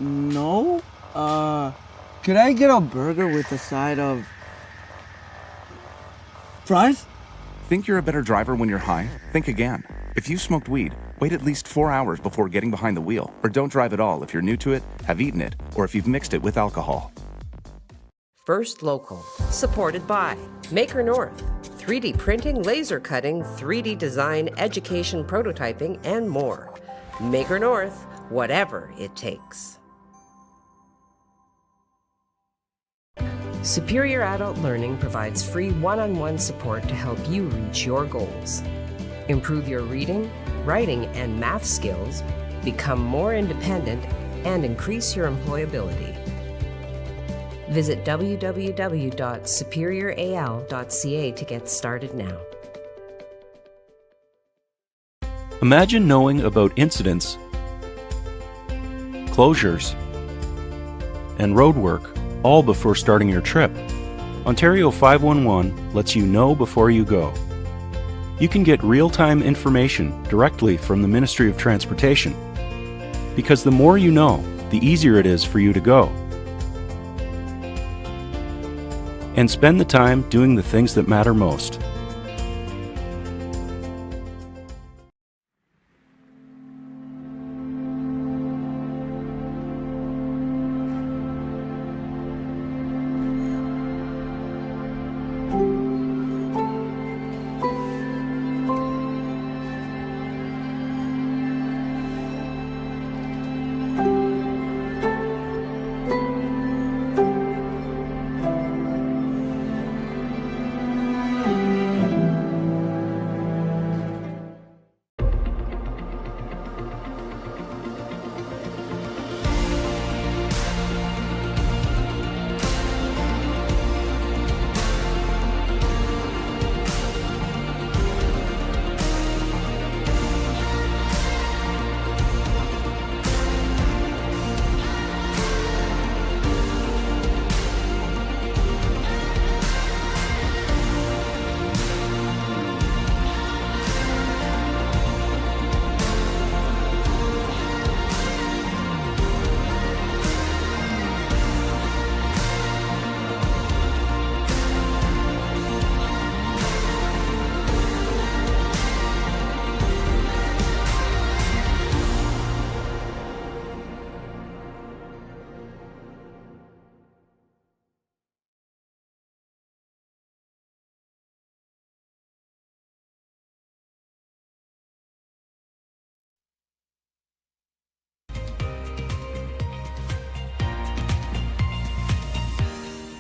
No. Could I get a burger with a side of fries? Think you're a better driver when you're high? Think again. If you smoked weed, wait at least 4 hours before getting behind the wheel, or don't drive at all if you're new to it, have eaten it, or if you've mixed it with alcohol. First Local, supported by Maker North, 3D printing, laser cutting, 3D design, education, prototyping, and more. Maker North, whatever it takes. Superior Adult Learning provides free one-on-one support to help you reach your goals. Improve your reading, writing, and math skills, become more independent, and increase your employability. Visit www.superioral.ca to get started now. Imagine knowing about incidents, closures, and roadwork all before starting your trip. Ontario 511 lets you know before you go. You can get real-time information directly from the Ministry of Transportation, because the more you know, the easier it is for you to go. And spend the time doing the things that matter most.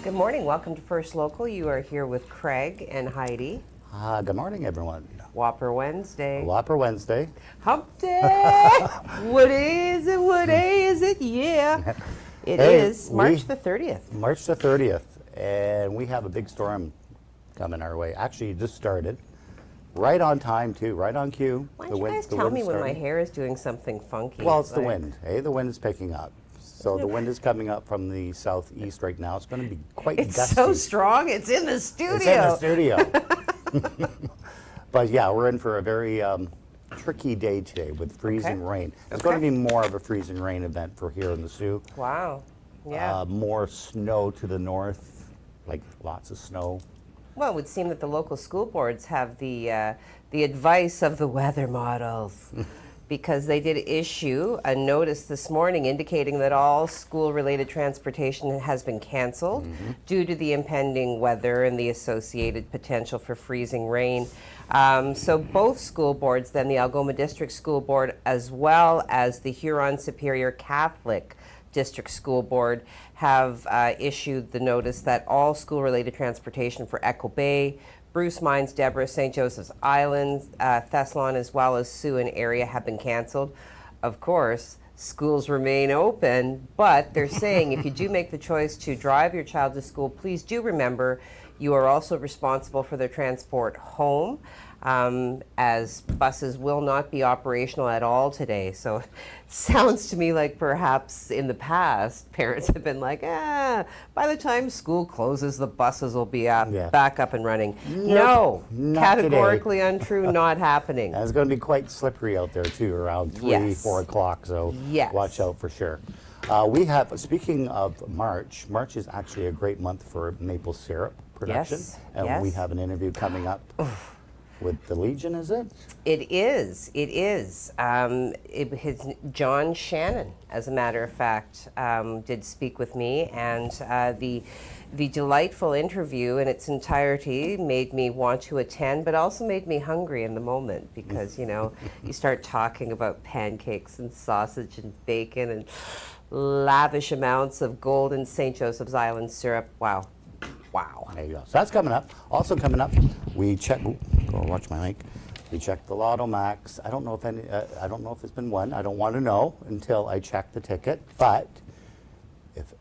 Good morning. Welcome to First Local. You are here with Craig and Heidi. Good morning, everyone. Whopper Wednesday. Whopper Wednesday. Hump Day! What is it? What day is it? Yeah. It is March the 30th. March the 30th. And we have a big storm coming our way. Actually, it just started. Right on time, too. Right on cue. Why don't you guys tell me when my hair is doing something funky? Well, it's the wind. The wind is picking up. So the wind is coming up from the southeast right now. It's going to be quite gusty. It's so strong. It's in the studio. It's in the studio. But yeah, we're in for a very tricky day today with freezing rain. It's going to be more of a freezing rain event for here in the Sioux. Wow. Yeah. More snow to the north, like lots of snow. Well, it would seem that the local school boards have the advice of the weather models. Because they did issue a notice this morning indicating that all school-related transportation has been canceled due to the impending weather and the associated potential for freezing rain. So both school boards, then the Algoma District School Board as well as the Huron Superior Catholic District School Board, have issued the notice that all school-related transportation for Echo Bay, Bruce Mines, Deborah, St. Joseph's Island, Thessalon, as well as Sioux and area have been canceled. Of course, schools remain open, but they're saying if you do make the choice to drive your child to school, please do remember you are also responsible for their transport home. as buses will not be operational at all today. So it sounds to me like perhaps in the past, parents have been like, by the time school closes, the buses will be back up and running. Nope, No, categorically untrue, not happening. And it's going to be quite slippery out there too around 3, 4 o'clock, so watch out for sure. We have, speaking of March, March is actually a great month for maple syrup production. Yes, And we yes. have an interview coming up with the Legion, is it? It is. It is. John Shannon, as a matter of fact, did speak with me, and the delightful interview in its entirety made me want to attend, but also made me hungry in the moment because you start talking about pancakes and sausage and bacon and lavish amounts of golden St. Joseph's Island syrup. Wow. Wow. There you go. So that's coming up. Also coming up, we check. Go watch my mic. We checked the Lotto Max. I don't know if I don't know if it's been won. I don't want to know until I check the ticket. But if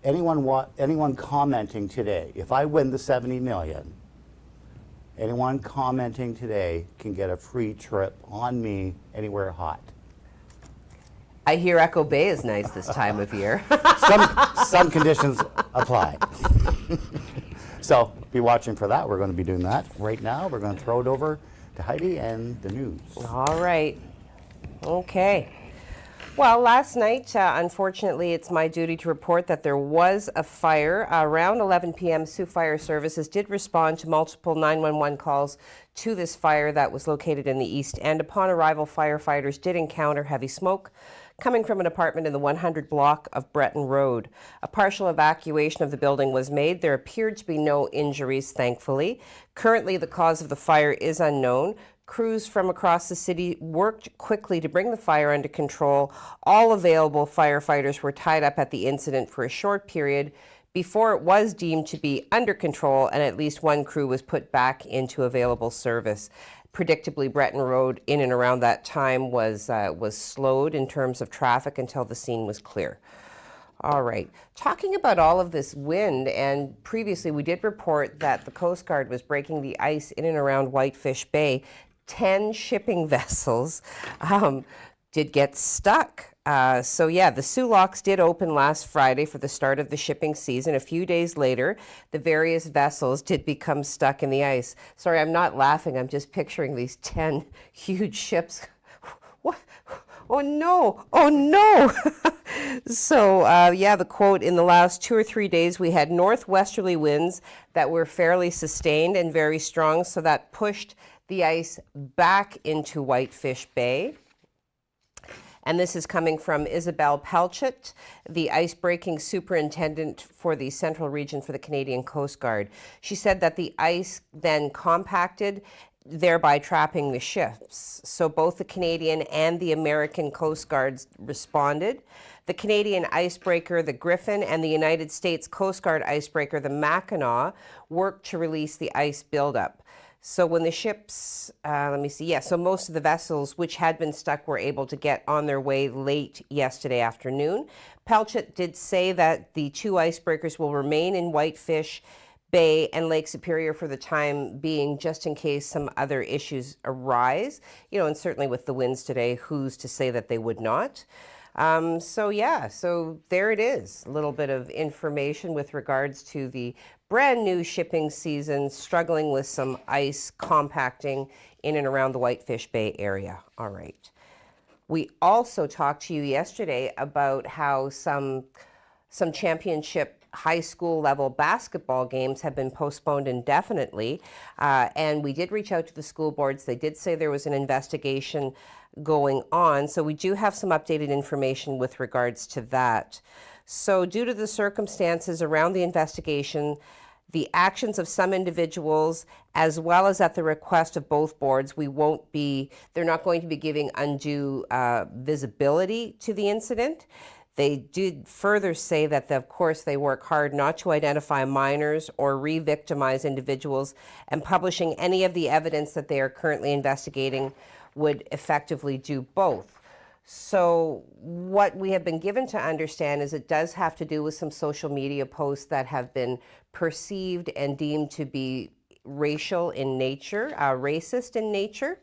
anyone commenting today, if I win the 70 million, anyone commenting today can get a free trip on me anywhere hot. I hear Echo Bay is nice this time of year. Some conditions apply. So be watching for that. We're going to be doing that right now. We're going to throw it over to Heidi and the news. All right. Okay. Well, last night, unfortunately, it's my duty to report that there was a fire. Around 11 p.m., Sioux Fire Services did respond to multiple 911 calls to this fire that was located in the East End. Upon arrival, firefighters did encounter heavy smoke coming from an apartment in the 100 block of Breton Road. A partial evacuation of the building was made. There appeared to be no injuries, thankfully. Currently, the cause of the fire is unknown. Crews from across the city worked quickly to bring the fire under control. All available firefighters were tied up at the incident for a short period before it was deemed to be under control, and at least one crew was put back into available service. Predictably, Breton Road in and around that time was slowed in terms of traffic until the scene was clear. All right. Talking about all of this wind, and previously we did report that the Coast Guard was breaking the ice in and around Whitefish Bay. 10 shipping vessels did get stuck. So yeah, the Soo Locks did open last Friday for the start of the shipping season. A few days later, the various vessels did become stuck in the ice. Sorry, I'm not laughing. I'm just picturing these 10 huge ships. What? Oh no, oh no. So yeah, the quote, in the last 2 or 3 days, we had northwesterly winds that were fairly sustained and very strong. So that pushed the ice back into Whitefish Bay. And this is coming from Isabelle Pelchet, the ice-breaking superintendent for the Central Region for the Canadian Coast Guard. She said that the ice then compacted, thereby trapping the ships. So both the Canadian and the American Coast Guards responded. The Canadian icebreaker, the Griffin, and the United States Coast Guard icebreaker, the Mackinac, worked to release the ice buildup. So when the ships, so most of the vessels which had been stuck were able to get on their way late yesterday afternoon. Pelchet did say that the 2 icebreakers will remain in Whitefish Bay and Lake Superior for the time being, just in case some other issues arise. And certainly with the winds today, who's to say that they would not? So there it is. A little bit of information with regards to the brand new shipping season, struggling with some ice compacting in and around the Whitefish Bay area. All right. We also talked to you yesterday about how some championship high school level basketball games have been postponed indefinitely. And we did reach out to the school boards. They did say there was an investigation going on. So we do have some updated information with regards to that. So due to the circumstances around the investigation, the actions of some individuals, as well as at the request of both boards, they're not going to be giving undue visibility to the incident. They did further say that, of course, they work hard not to identify minors or re-victimize individuals, and publishing any of the evidence that they are currently investigating would effectively do both. So what we have been given to understand is it does have to do with some social media posts that have been perceived and deemed to be racial in nature, racist in nature.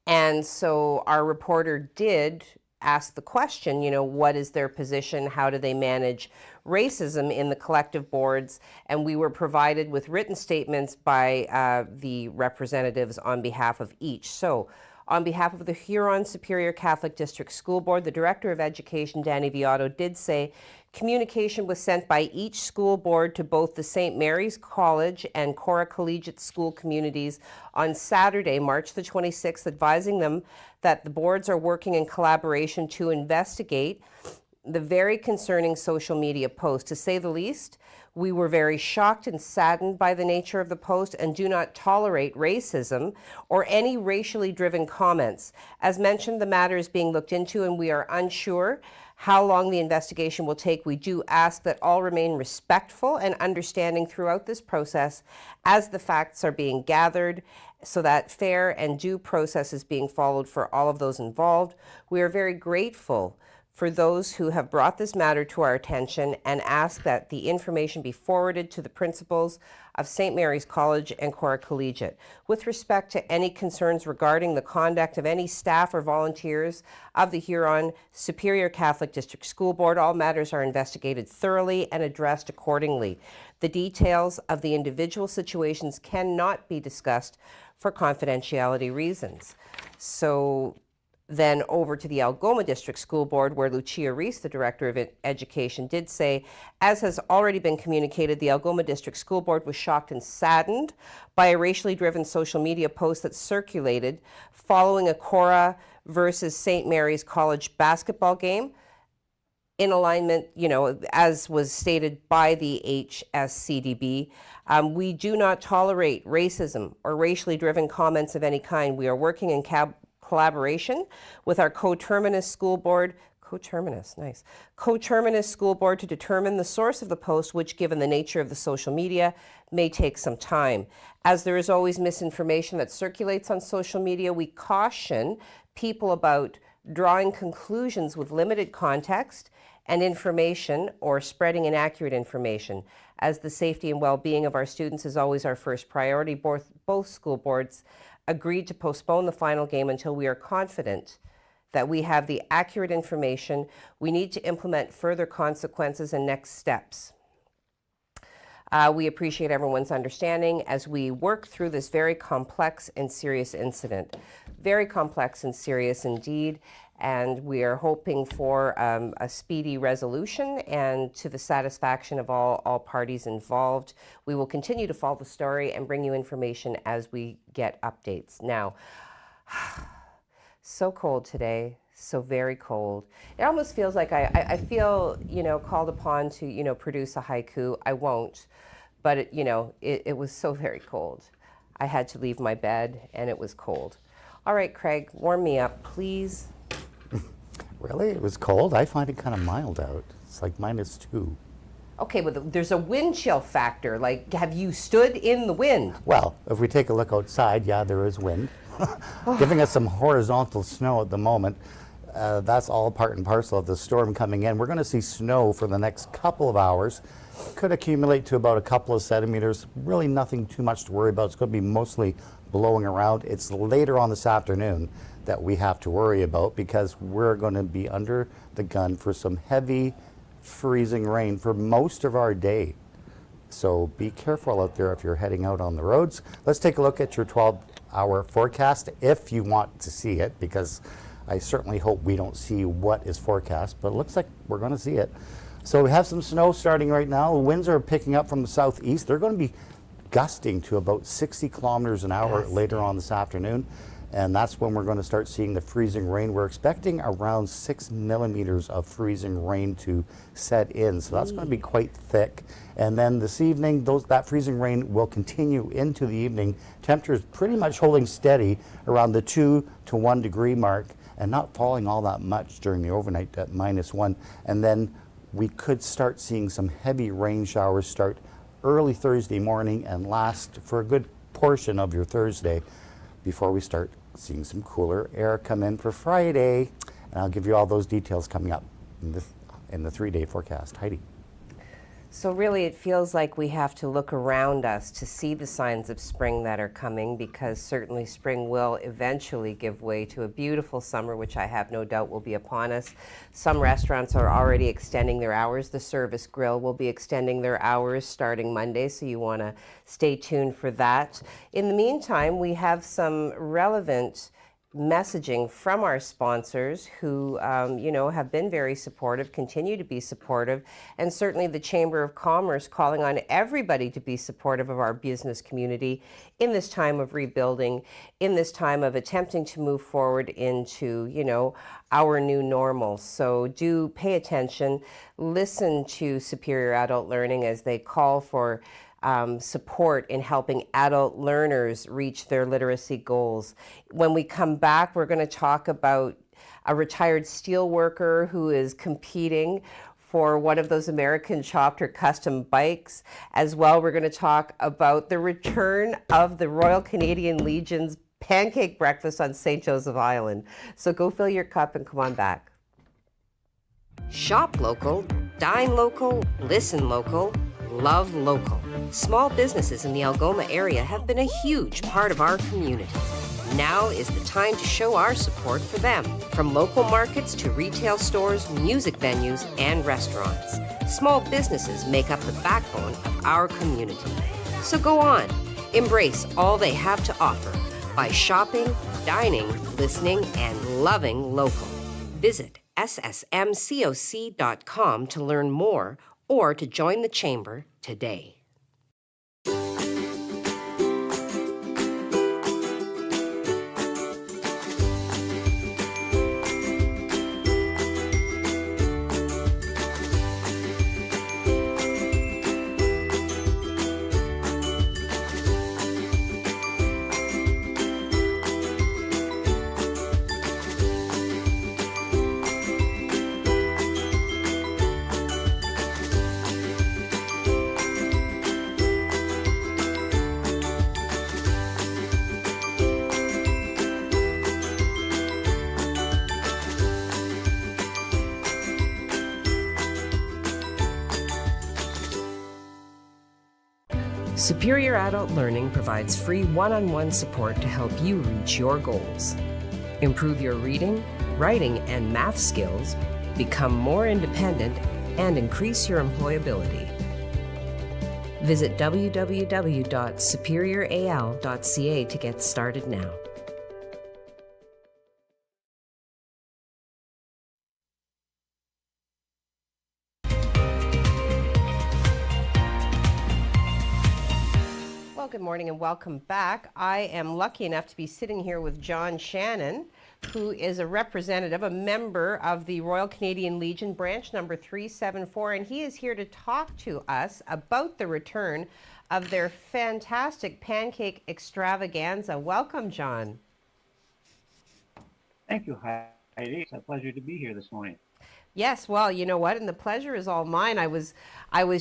And so our reporter did ask the question, what is their position? How do they manage racism in the collective boards? And we were provided with written statements by the representatives on behalf of each. So On behalf of the Huron Superior Catholic District School Board, the Director of Education, Danny Viotto, did say communication was sent by each school board to both the St. Mary's College and Cora Collegiate School communities on Saturday, March the 26th, advising them that the boards are working in collaboration to investigate the very concerning social media post. To say the least, we were very shocked and saddened by the nature of the post and do not tolerate racism or any racially driven comments. As mentioned, the matter is being looked into and we are unsure how long the investigation will take. We do ask that all remain respectful and understanding throughout this process as the facts are being gathered so that fair and due process is being followed for all of those involved. We are very grateful for those who have brought this matter to our attention and ask that the information be forwarded to the principals of St. Mary's College and Cora Collegiate. With respect to any concerns regarding the conduct of any staff or volunteers of the Huron Superior Catholic District School Board, all matters are investigated thoroughly and addressed accordingly. The details of the individual situations cannot be discussed for confidentiality reasons. So then over to the Algoma District School Board, where Lucia Reese, the Director of Education, did say, as has already been communicated, the Algoma District School Board was shocked and saddened by a racially driven social media post that circulated following a Cora versus St. Mary's College basketball game in alignment, as was stated by the HSCDB. We do not tolerate racism or racially driven comments of any kind. We are working in collaboration with our coterminous school board, coterminous school board to determine the source of the post, which, given the nature of the social media, may take some time. As there is always misinformation that circulates on social media, we caution people about drawing conclusions with limited context and information or spreading inaccurate information. As the safety and well-being of our students is always our first priority, both school boards agreed to postpone the final game until we are confident that we have the accurate information we need to implement further consequences and next steps. We appreciate everyone's understanding as we work through this very complex and serious incident. Very complex and serious indeed, and we are hoping for a speedy resolution and to the satisfaction of all parties involved. We will continue to follow the story and bring you information as we get updates. Now, so cold today, so very cold. It almost feels like I feel, called upon to, produce a haiku. I won't, but it was so very cold. I had to leave my bed and it was cold. All right, Craig, warm me up, please. Really? It was cold? I find it kind of mild out. It's like -2. Okay, but there's a wind chill factor. Like, have you stood in the wind? Well, if we take a look outside, yeah, there is wind. Giving us some horizontal snow at the moment. That's all part and parcel of the storm coming in. We're going to see snow for the next couple of hours. Could accumulate to about a couple of centimeters. Really nothing too much to worry about. It's going to be mostly blowing around. It's later on this afternoon that we have to worry about because we're going to be under the gun for some heavy freezing rain for most of our day. So be careful out there if you're heading out on the roads. Let's take a look at your 12-hour forecast if you want to see it, because I certainly hope we don't see what is forecast, but it looks like we're going to see it. So we have some snow starting right now. The winds are picking up from the southeast. They're going to be gusting to about 60 kilometers an hour later on this afternoon. And that's when we're going to start seeing the freezing rain. We're expecting around 6 millimeters of freezing rain to set in. So that's going to be quite thick. And then this evening, that freezing rain will continue into the evening. Temperatures pretty much holding steady around the 2 to 1 degree mark and not falling all that much during the overnight at -1. And then we could start seeing some heavy rain showers start early Thursday morning and last for a good portion of your Thursday before we start seeing some cooler air come in for Friday. And I'll give you all those details coming up in the 3-day forecast. Heidi. So really it feels like we have to look around us to see the signs of spring that are coming, because certainly spring will eventually give way to a beautiful summer, which I have no doubt will be upon us. Some restaurants are already extending their hours. The Service Grill will be extending their hours starting Monday, so you want to stay tuned for that. In the meantime, we have some relevant messaging from our sponsors who, have been very supportive, continue to be supportive, and certainly the Chamber of Commerce calling on everybody to be supportive of our business community in this time of rebuilding, in this time of attempting to move forward into, our new normal. So do pay attention, listen to Superior Adult Learning as they call for support in helping adult learners reach their literacy goals. When we come back, we're going to talk about a retired steel worker who is competing for one of those American Chapter custom bikes. As well, we're going to talk about the return of the Royal Canadian Legion's pancake breakfast on St. Joseph Island. So go fill your cup and come on back. Shop local, dine local, listen local, love local. Small businesses in the Algoma area have been a huge part of our community. Now is the time to show our support for them. From local markets to retail stores, music venues, and restaurants. Small businesses make up the backbone of our community. So go on, embrace all they have to offer by shopping, dining, listening, and loving local. Visit ssmcoc.com to learn more or to join the Chamber today. Superior Adult Learning provides free one-on-one support to help you reach your goals. Improve your reading, writing, and math skills, become more independent, and increase your employability. Visit www.superioral.ca to get started now. Good morning and welcome back. I am lucky enough to be sitting here with John Shannon, who is a representative, a member of the Royal Canadian Legion branch number 374, and he is here to talk to us about the return of their fantastic pancake extravaganza. Welcome, John. Thank you, Heidi. It's a pleasure to be here this morning. Yes, well, you know what, and the pleasure is all mine. I was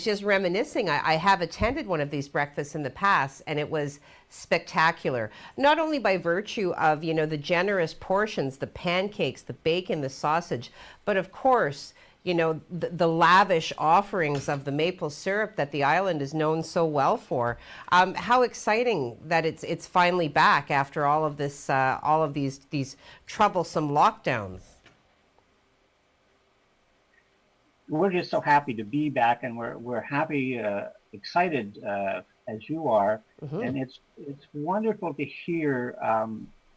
just reminiscing. I have attended one of these breakfasts in the past, and it was spectacular. Not only by virtue of, the generous portions, the pancakes, the bacon, the sausage, but of course, the lavish offerings of the maple syrup that the island is known so well for. How exciting that it's finally back after all of this, all of these troublesome lockdowns. We're just so happy to be back, and we're happy, excited as you are, and it's wonderful to hear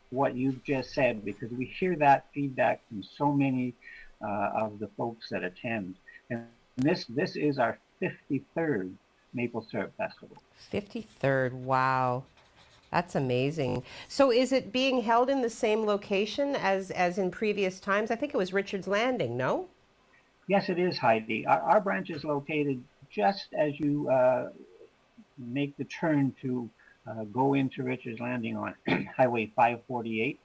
what you've just said, because we hear that feedback from so many of the folks that attend. And this is our 53rd Maple Syrup Festival. 53rd, wow. That's amazing. So is it being held in the same location as in previous times? I think it was Richard's Landing, no? Yes, it is, Heidi. Our branch is located just as you make the turn to go into Richard's Landing on Highway 548.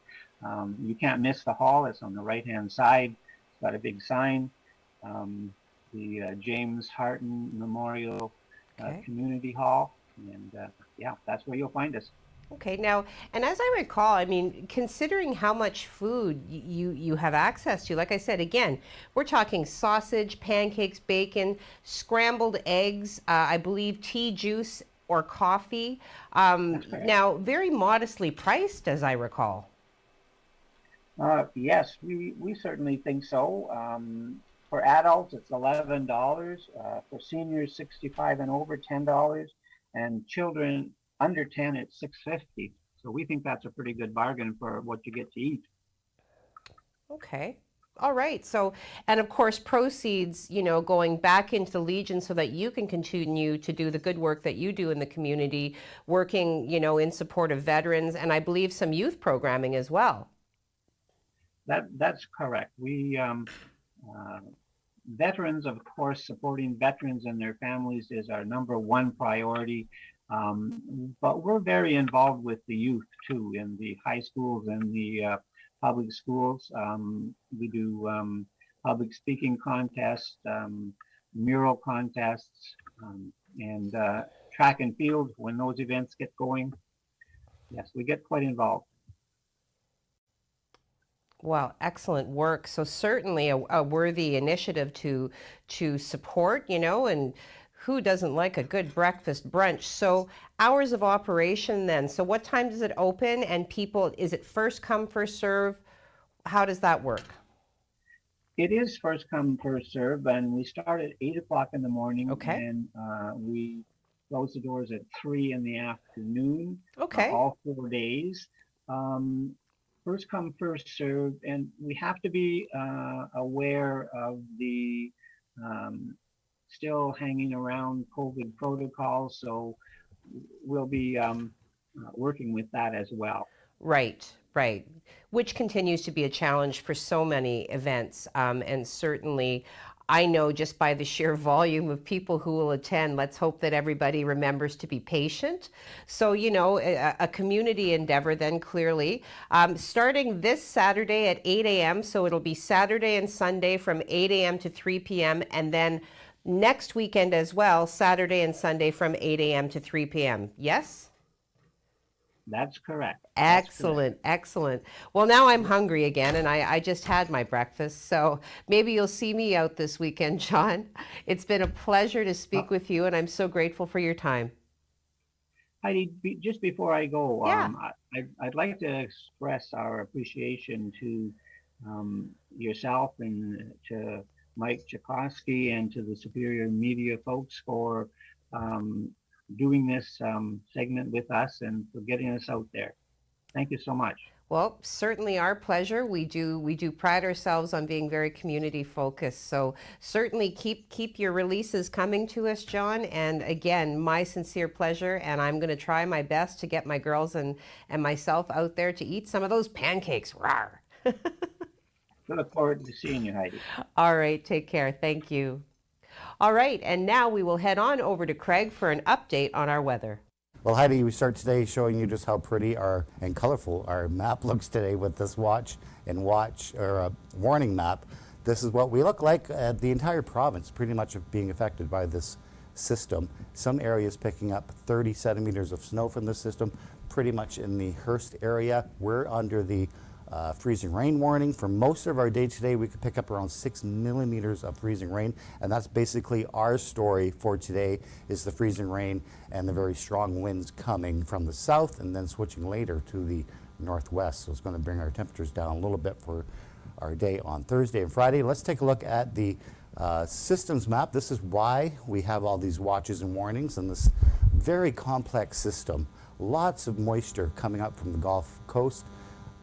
You can't miss the hall. It's on the right-hand side. It's got a big sign. The James Harton Memorial Community Hall. And yeah, that's where you'll find us. Okay, now, and as I recall, I mean, considering how much food you have access to, like I said, again, we're talking sausage, pancakes, bacon, scrambled eggs, I believe tea, juice, or coffee. Now, very modestly priced, as I recall. Yes, we certainly think so. For adults, it's $11. For seniors, 65 and over, $10. And children under 10, it's $6.50. So we think that's a pretty good bargain for what you get to eat. Okay. All right. So, and of course, proceeds, going back into the Legion so that you can continue to do the good work that you do in the community, working, in support of veterans, and I believe some youth programming as well. That's correct. We veterans, of course, supporting veterans and their families is our #1 priority. But we're very involved with the youth too, in the high schools and the public schools. We do public speaking contests, mural contests, and track and field when those events get going. Yes, we get quite involved. Wow, excellent work. So certainly a worthy initiative to support, and who doesn't like a good breakfast brunch? So hours of operation then. So what time does it open, and people, is it first come, first serve? How does that work? It is first come, first serve, and we start at 8 o'clock in the morning. Okay. And we close the doors at 3 in the afternoon. Okay. All 4 days. First come, first serve, and we have to be aware of the still hanging around COVID protocols, so we'll be working with that as well. Right, right. Which continues to be a challenge for so many events. And certainly, I know just by the sheer volume of people who will attend, let's hope that everybody remembers to be patient. So, a community endeavor then clearly, starting this Saturday at 8 a.m. So it'll be Saturday and Sunday from 8 a.m. to 3 p.m. And then next weekend as well, Saturday and Sunday from 8 a.m. to 3 p.m. Yes? That's correct. Excellent, excellent. Well, now I'm hungry again, and I just had my breakfast, so maybe you'll see me out this weekend, John. It's been a pleasure to speak with you, and I'm so grateful for your time. Heidi, just before I go, Yeah. I'd like to express our appreciation to yourself and to Mike Tchaikovsky and to the Superior Media folks for doing this segment with us and for getting us out there. Thank you so much. Well, certainly our pleasure. We do pride ourselves on being very community focused. So certainly keep your releases coming to us, John. And again, my sincere pleasure. And I'm going to try my best to get my girls and myself out there to eat some of those pancakes. Rawr. We look forward to seeing you, Heidi. All right, take care. Thank you. All right, and now we will head on over to Craig for an update on our weather. Well, Heidi, we start today showing you just how pretty and colorful our map looks today with this warning map. This is what we look like at the entire province, pretty much being affected by this system. Some areas picking up 30 centimeters of snow from this system, pretty much in the Hearst area. We're under the freezing rain warning. For most of our day today, we could pick up around 6 millimeters of freezing rain, and that's basically our story for today, is the freezing rain and the very strong winds coming from the south and then switching later to the northwest. So it's going to bring our temperatures down a little bit for our day on Thursday and Friday. Let's take a look at the systems map. This is why we have all these watches and warnings in this very complex system. Lots of moisture coming up from the Gulf Coast.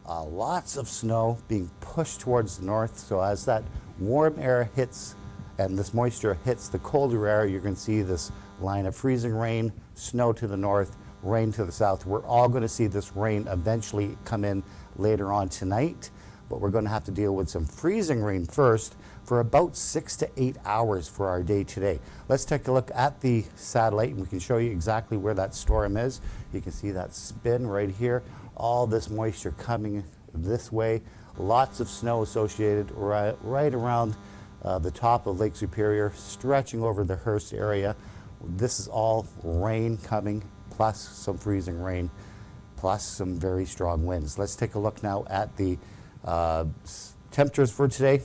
Lots of snow being pushed towards the north. So as that warm air hits and this moisture hits the colder air, you're going to see this line of freezing rain, snow to the north, rain to the south. We're all going to see this rain eventually come in later on tonight, but we're going to have to deal with some freezing rain first for about 6 to 8 hours for our day today. Let's take a look at the satellite and we can show you exactly where that storm is. You can see that spin right here. All this moisture coming this way. Lots of snow associated right around the top of Lake Superior, stretching over the Hearst area. This is all rain coming, plus some freezing rain, plus some very strong winds. Let's take a look now at the temperatures for today.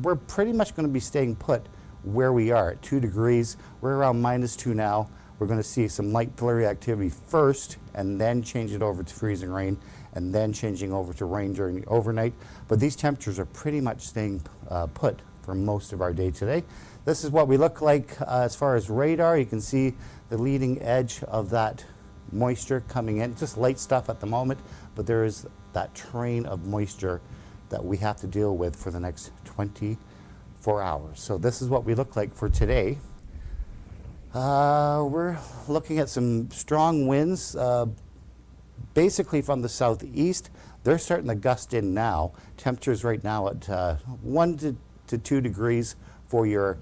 We're pretty much going to be staying put where we are at 2 degrees. We're around -2 now. We're going to see some light flurry activity first and then change it over to freezing rain and then changing over to rain during the overnight. But these temperatures are pretty much staying put for most of our day today. This is what we look like as far as radar. You can see the leading edge of that moisture coming in, just light stuff at the moment, but there is that train of moisture that we have to deal with for the next 24 hours. So this is what we look like for today. We're looking at some strong winds, basically from the southeast. They're starting to gust in now. Temperatures right now at 1 to 2 degrees for your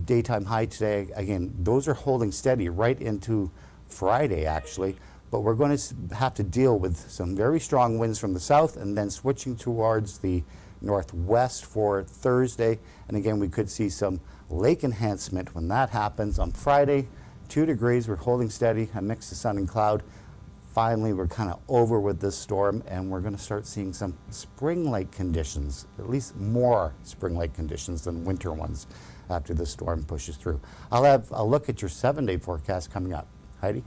daytime high today. Again, those are holding steady right into Friday actually, but we're going to have to deal with some very strong winds from the south and then switching towards the northwest for Thursday. And again, we could see some lake enhancement when that happens on Friday. 2 degrees, we're holding steady, a mix of sun and cloud. Finally, we're kind of over with this storm and we're going to start seeing some spring-like conditions, at least more spring-like conditions than winter ones after the storm pushes through. I'll have a look at your 7-day forecast coming up. Heidi?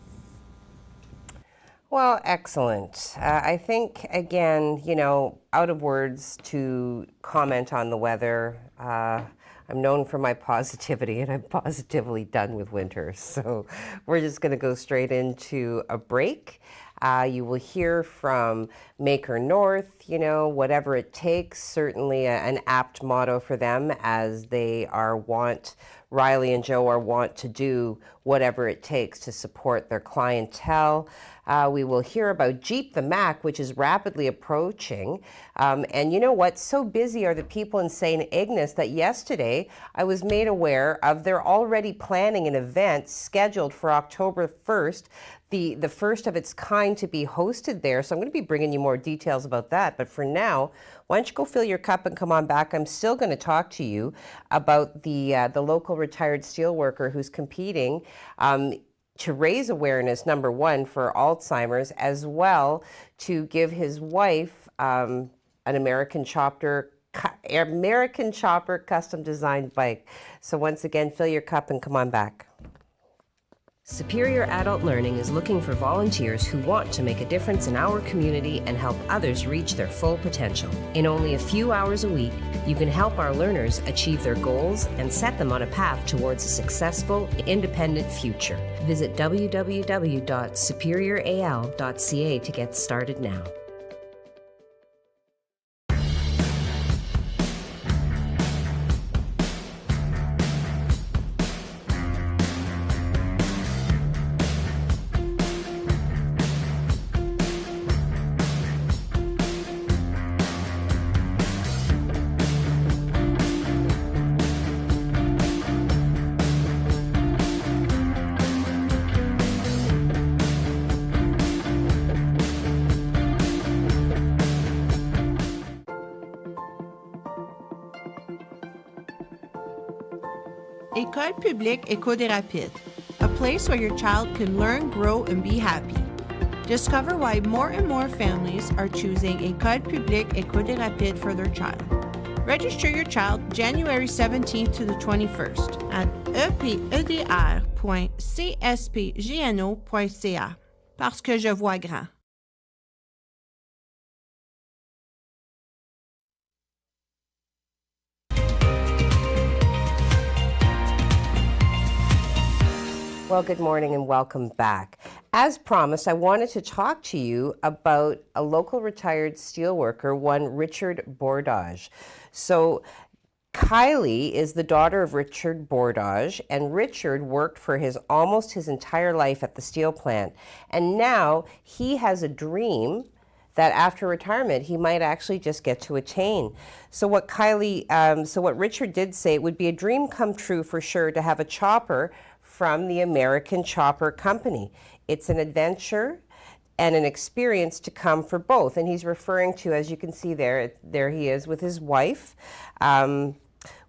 Well, excellent. I think, again, you know, out of words to comment on the weather. I'm known for my positivity, and I'm positively done with winter. So we're just going to go straight into a break. You will hear from Maker North, you know, whatever it takes, certainly an apt motto for them, as they are Riley and Joe are wont to do whatever it takes to support their clientele. We will hear about Jeep the Mac, which is rapidly approaching. And you know what? So busy are the people in St. Ignace that yesterday I was made aware of they're already planning an event scheduled for October 1st, the first of its kind to be hosted there. So I'm going to be bringing you more details about that. But for now, why don't you go fill your cup and come on back? I'm still going to talk to you about the local retired steelworker who's competing to raise awareness, number one, for Alzheimer's, as well to give his wife an American Chopper custom designed bike. So once again, fill your cup and come on back. Superior Adult Learning is looking for volunteers who want to make a difference in our community and help others reach their full potential. In only a few hours a week, you can help our learners achieve their goals and set them on a path towards a successful, independent future. Visit www.superioral.ca to get started now. École publique Éco des Rapides, a place where your child can learn, grow, and be happy. Discover why more and more families are choosing École publique Éco des Rapides for their child. Register your child January 17th to the 21st at epedr.cspgno.ca. Parce que je vois grand. Well, good morning and welcome back. As promised, I wanted to talk to you about a local retired steelworker, one Richard Bordage. So Kylie is the daughter of Richard Bordage, and Richard worked for almost his entire life at the steel plant. And now he has a dream that after retirement, he might actually just get to attain. So what Richard did say, it would be a dream come true for sure to have a chopper from the American Chopper Company. It's an adventure and an experience to come for both. And he's referring to, as you can see there he is with his wife.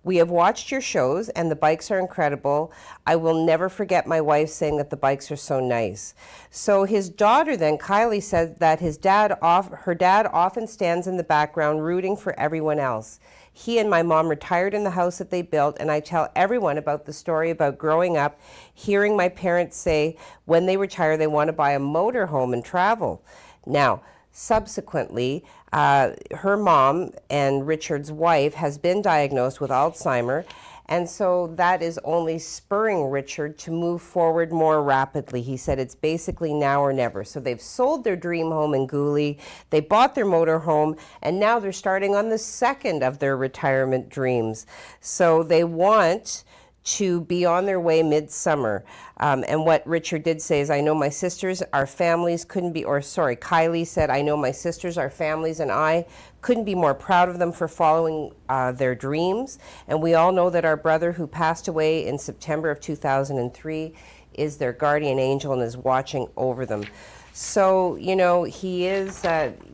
We have watched your shows and the bikes are incredible. I will never forget my wife saying that the bikes are so nice. So his daughter then, Kylie, said that her dad often stands in the background rooting for everyone else. He and my mom retired in the house that they built, and I tell everyone about the story about growing up, hearing my parents say when they retire they want to buy a motorhome and travel. Now, subsequently, her mom and Richard's wife has been diagnosed with Alzheimer's, And so that is only spurring Richard to move forward more rapidly. He said it's basically now or never. So they've sold their dream home in Gooley, they bought their motor home, and now they're starting on the second of their retirement dreams. So they want to be on their way midsummer. And what Richard did say is, I know my sisters, our families couldn't be, or sorry, Kylie said, I know my sisters, our families, and I couldn't be more proud of them for following their dreams. And we all know that our brother, who passed away in September of 2003, is their guardian angel and is watching over them. So, you know, he is,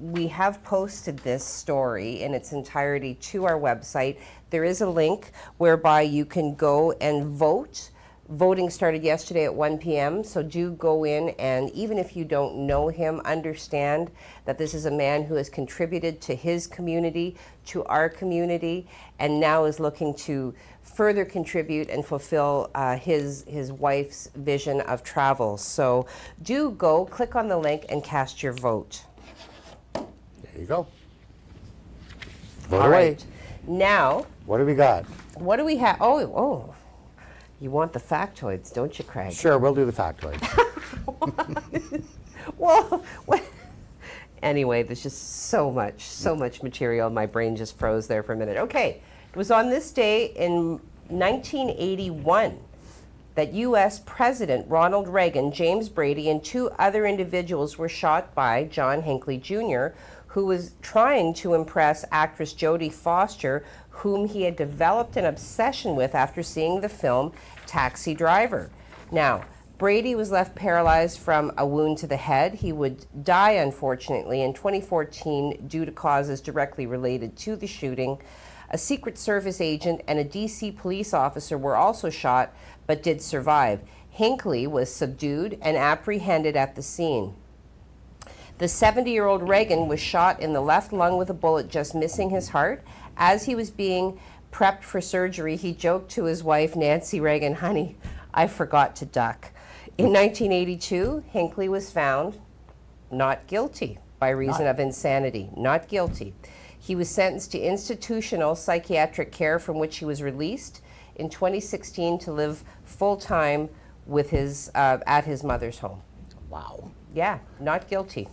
we have posted this story in its entirety to our website. There is a link whereby you can go and vote. Voting started yesterday at 1 p.m., so do go in, and even if you don't know him, understand that this is a man who has contributed to his community, to our community, and now is looking to further contribute and fulfill his wife's vision of travel. So do go, click on the link, and cast your vote. There you go. Vote All away. right. Now, What do we got? what do we have? Oh, you want the factoids, don't you, Craig? Sure, we'll do the factoid. Well, anyway, there's just so much material. My brain just froze there for a minute. Okay, it was on this day in 1981 that U.S. President Ronald Reagan, James Brady, and two other individuals were shot by John Hinckley Jr., who was trying to impress actress Jodie Foster, whom he had developed an obsession with after seeing the film Taxi Driver. Now, Brady was left paralyzed from a wound to the head. He would die, unfortunately, in 2014 due to causes directly related to the shooting. A Secret Service agent and a D.C. police officer were also shot, but did survive. Hinckley was subdued and apprehended at the scene. The 70-year-old Reagan was shot in the left lung with a bullet just missing his heart. As he was being prepped for surgery, he joked to his wife, Nancy Reagan, honey, I forgot to duck. In 1982, Hinckley was found not guilty by reason of insanity, not guilty. He was sentenced to institutional psychiatric care, from which he was released in 2016 to live full-time with at his mother's home. Wow. Yeah, not guilty.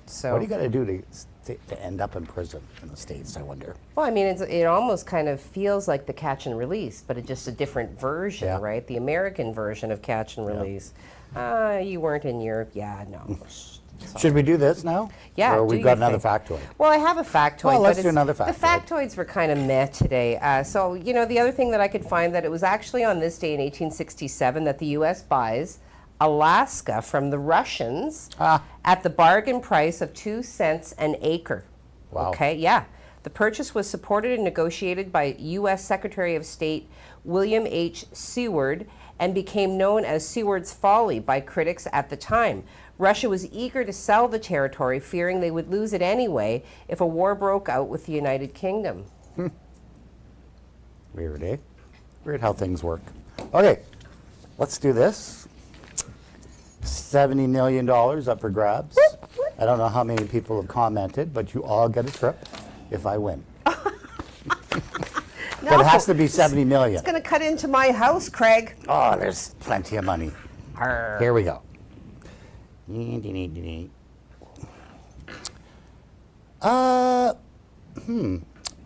So, What do you got to do to end up in prison in the States, I wonder? well, I mean, it almost kind of feels like the catch and release, but it's just a different version, Yeah. right? The American version of catch and release. You weren't in Europe. Yeah, no. Should we do this now? Yeah, Or do we've your got another thing. factoid? Well, I have a factoid. Well, let's but do another The factoid. factoids were kind of meh today. So, you know, the other thing that I could find, that it was actually on this day in 1867 that the U.S. buys Alaska from the Russians at the bargain price of 2 cents an acre. Wow. Okay, yeah. The purchase was supported and negotiated by U.S. Secretary of State William H. Seward and became known as Seward's Folly by critics at the time. Russia was eager to sell the territory, fearing they would lose it anyway if a war broke out with the United Kingdom. Weird, eh? Weird how things work. Okay, let's do this. $70 million up for grabs. I don't know how many people have commented, but you all get a trip if I win. But it has to be 70 million. It's going to cut into my house, Craig. Oh, there's plenty of money. Arr. Here we go.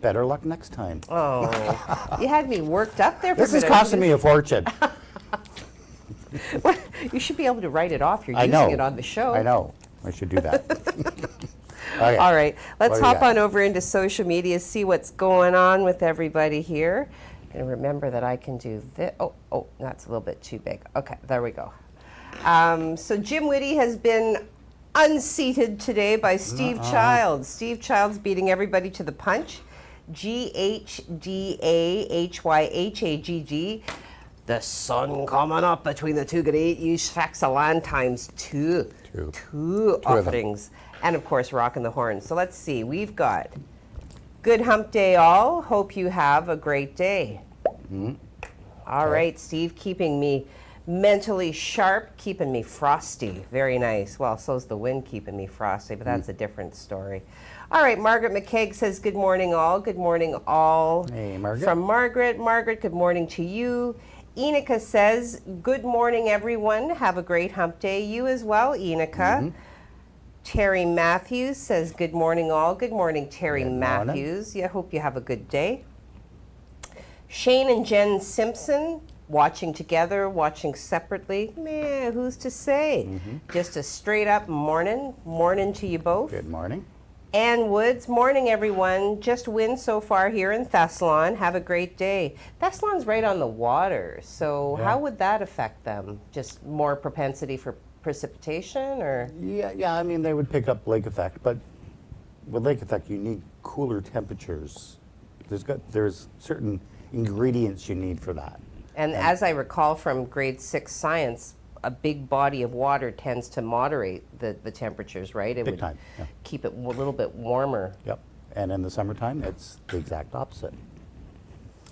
Better luck next time. Oh, you had me worked up there for This a is minute. costing me a fortune. You should be able to write it off. You're I using know. it on the show. I know. I should do that. Okay. All right, let's What do we hop got? on over into social media, see what's going on with everybody here. And remember that I can do this. Oh, that's a little bit too big. Okay, there we go. So Jim Whitty has been unseated today by Steve Childs. Steve Childs beating everybody to the punch. GHDAHYHAGG. The sun coming up between the two great use facts of land times two. Two of them. offerings. And of course, rocking the horn. So let's see. We've got good hump day all. Hope you have a great day. All right, Steve, keeping me Mentally sharp, keeping me frosty. Very nice. Well, so's the wind keeping me frosty, but that's a different story. All right, Margaret McKeag says, good morning all. Good morning all. Hey, Margaret. From Margaret. Margaret, good morning to you. Enika says, good morning, everyone. Have a great hump day. You as well, Enika. Terry Matthews says, good morning all. Good morning, Terry Good Matthews. Yeah, hope you have a good day. Shane and Jen Simpson, watching together, watching separately. Man, who's to say? Just a straight up morning. Morning to you both. Good morning. Ann Woods, morning everyone. Just wind so far here in Thessalon. Have a great day. Thessalon's right on the water, so Yeah. how would that affect them? Just more propensity for precipitation, or? Yeah, I mean, they would pick up lake effect, but with lake effect, you need cooler temperatures. There's certain ingredients you need for that. And as I recall from grade 6 science, a big body of water tends to moderate the temperatures, right? It Big would time, yeah. keep it a little bit warmer. Yep. And in the summertime, it's the exact opposite.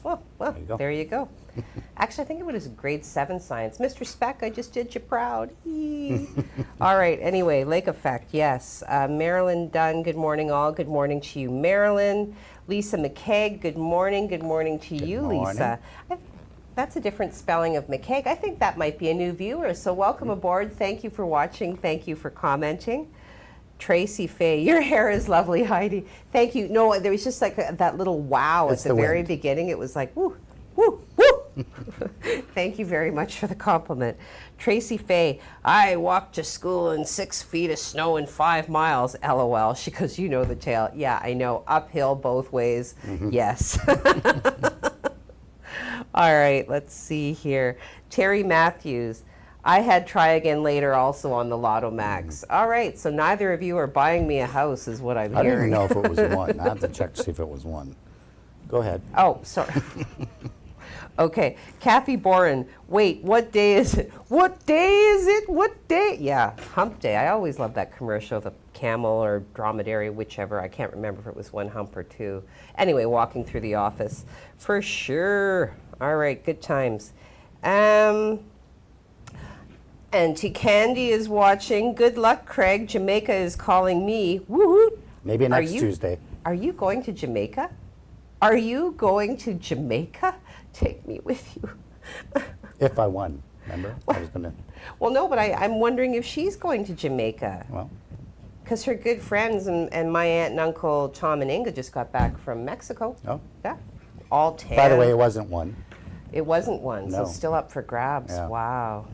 Well, There you go. there you go. Actually, I think it was grade 7 science. Mr. Speck, I just did you proud. Yee. All right, anyway, lake effect, yes. Marilyn Dunn, good morning all. Good morning to you, Marilyn. Lisa McKeag, good morning. Good morning to you, morning. Lisa. That's a different spelling of McKeag. I think that might be a new viewer, so welcome aboard. Thank you for watching. Thank you for commenting. Tracy Faye, your hair is lovely, Heidi. Thank you. No, there was just like that little wow It's at the the very wind. beginning. It was like, woo, woo, woo. Thank you very much for the compliment. Tracy Faye, I walked to school in 6 feet of snow and 5 miles, LOL. She goes, you know the tale. Yeah, I know, uphill both ways, yes. All right, let's see here. Terry Matthews, I had try again later also on the Lotto Max. All right, so neither of you are buying me a house is what I'm I don't hearing. even know if it was one. I have to check to see if it was one. Go ahead. Oh, sorry. Okay, Kathy Boren, wait, what day is it? What day is it? What day? Yeah, hump day. I always love that commercial, the camel or dromedary, whichever. I can't remember if it was one hump or two. Anyway, walking through the office. For sure. All right, good times. And T. Candy is watching. Good luck, Craig. Jamaica is calling me. Woohoo! Maybe next you- Tuesday. Are you going to Jamaica? Are you going to Jamaica? Take me with you. If I won, remember? I was going to, Well, no, but I'm wondering if she's going to Jamaica. well, Because her good friends and my aunt and uncle Tom and Inga just got back from Mexico. oh. Yeah. All 10. By the way, it wasn't one. It wasn't one, so No. still up for grabs. Yeah. Wow.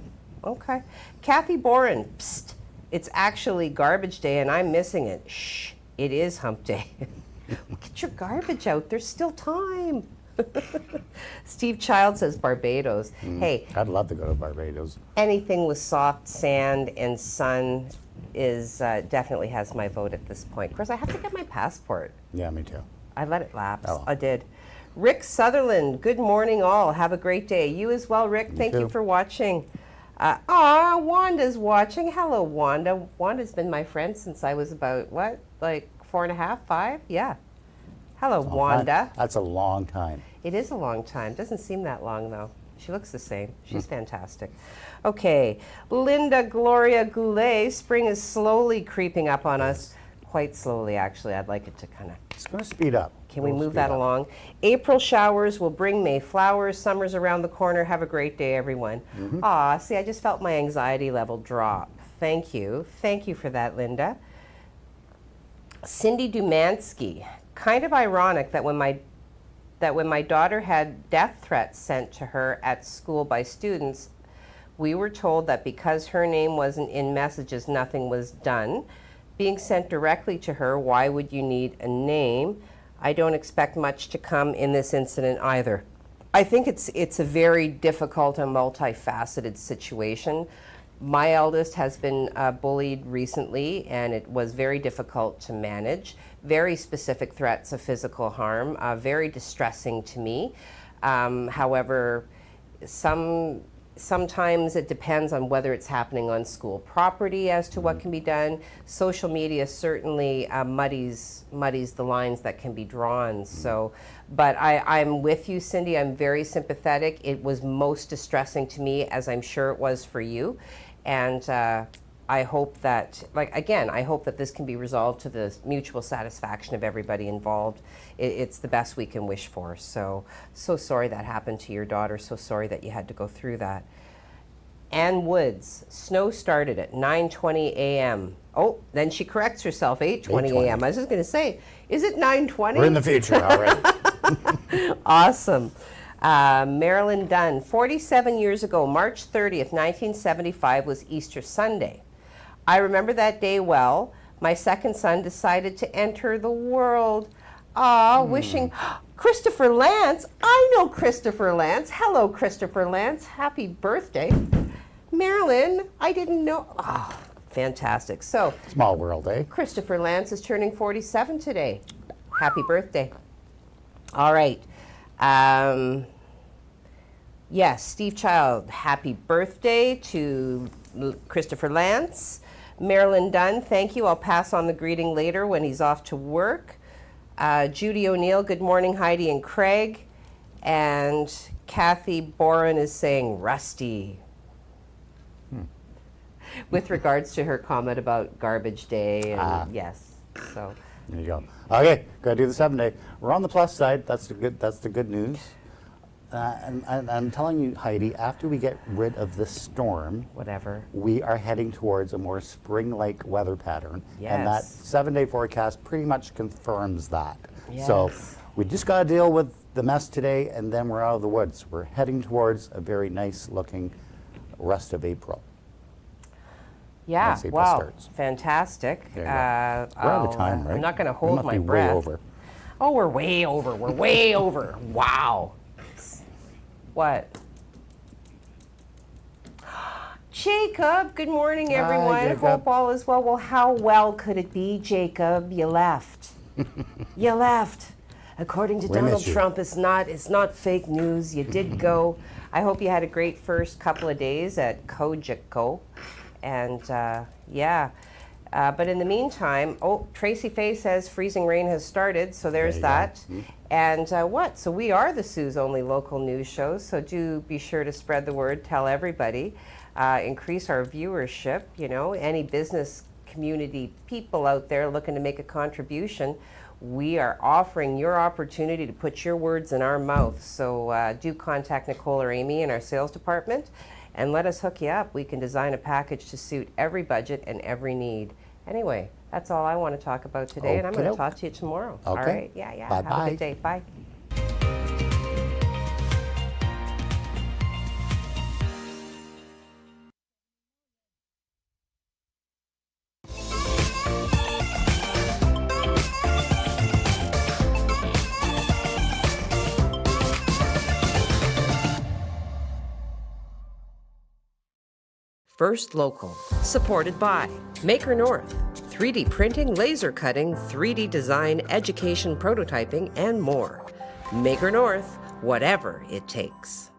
Okay. Kathy Boren, psst. It's actually garbage day and I'm missing it. Shh. It is hump day. Get your garbage out. There's still time. Steve Child says Barbados. Hey, I'd love to go to Barbados. anything with soft sand and sun is definitely has my vote at this point. Of course, I have to get my passport. Yeah, me too. I let it lapse. Oh. I did. Rick Sutherland, good morning all. Have a great day. You as well, Rick. Thank you too. for watching. Wanda's watching. Hello, Wanda. Wanda's been my friend since I was about, what, like 4.5, 5? Yeah. Hello, Wanda. That's a long time. It is a long time. Doesn't seem that long, though. She looks the same. She's fantastic. Okay. Linda Gloria Goulet, spring is slowly creeping up on us. Quite slowly, actually. I'd like it to kind of... It's going to speed up. Can we It'll move speed that up. along? April showers will bring May flowers. Summer's around the corner. Have a great day, everyone. Aw, see, I just felt my anxiety level drop. Thank you. Thank you for that, Linda. Cindy Dumansky. Kind of ironic that when my daughter had death threats sent to her at school by students, we were told that because her name wasn't in messages, nothing was done. Being sent directly to her, why would you need a name? I don't expect much to come in this incident either. I think it's a very difficult and multifaceted situation. My eldest has been bullied recently, and it was very difficult to manage. Very specific threats of physical harm, very distressing to me. However, some sometimes it depends on whether it's happening on school property as to what can be done. Social media certainly muddies the lines that can be drawn. So, but I'm with you, Cindy. I'm very sympathetic. It was most distressing to me, as I'm sure it was for you. And I hope that, I hope that this can be resolved to the mutual satisfaction of everybody involved. It's the best we can wish for. So sorry that happened to your daughter. So sorry that you had to go through that. Ann Woods, snow started at 9:20 a.m. Oh, then she corrects herself, 8:20 a.m. I was just going to say, is it 9:20? We're in the future already. Awesome. Marilyn Dunn, 47 years ago, March 30th, 1975 was Easter Sunday. I remember that day well. My second son decided to enter the world. Wishing Christopher Lance. I know Christopher Lance. Hello, Christopher Lance. Happy birthday. Marilyn, I didn't know. Fantastic. So, Small world, eh? Christopher Lance is turning 47 today. Happy birthday. All right. Yes, Steve Child, happy birthday to Christopher Lance. Marilyn Dunn, thank you. I'll pass on the greeting later when he's off to work. Judy O'Neill, good morning, Heidi and Craig. And Kathy Boren is saying rusty. With regards to her comment about garbage day. And yes, so. There you go. Okay, gotta do the 7-day. We're on the plus side. That's the good news. And I'm telling you, Heidi, after we get rid of the storm, Whatever. we are heading towards a more spring-like weather pattern. And that Yes. 7-day forecast pretty much confirms that. Yes. So we just got to deal with the mess today, and then we're out of the woods. We're heading towards a very nice-looking rest of April. Yeah, Once April wow, starts. fantastic. There you go. We're out of time, right? I'm not going to We hold must my be way breath. over. Oh, we're way over. We're way over. Wow. What? Jacob, good morning, Hi, everyone. Jacob. Hope all is well. Well, how well could it be, Jacob? You left. You left. According to We Donald miss you. Trump, it's not fake news. You did go. I hope you had a great first couple of days at Kojako. And yeah. But in the meantime, Tracy Faye says freezing rain has started, so there's There you that. And what? So we are the Sioux's only local news show, so do be sure to spread the word, tell everybody, increase our viewership, any business community people out there looking to make a contribution. We are offering your opportunity to put your words in our mouth. So do contact Nicole or Amy in our sales department and let us hook you up. We can design a package to suit every budget and every need. Anyway, that's all I want to talk about today, and I'm going to Okey-doke. talk to you tomorrow. Okay. All right? Yeah. Have a Bye-bye. good day. Bye. First Local, supported by Maker North, 3D printing, laser cutting, 3D design, education, prototyping, and more. Maker North, whatever it takes.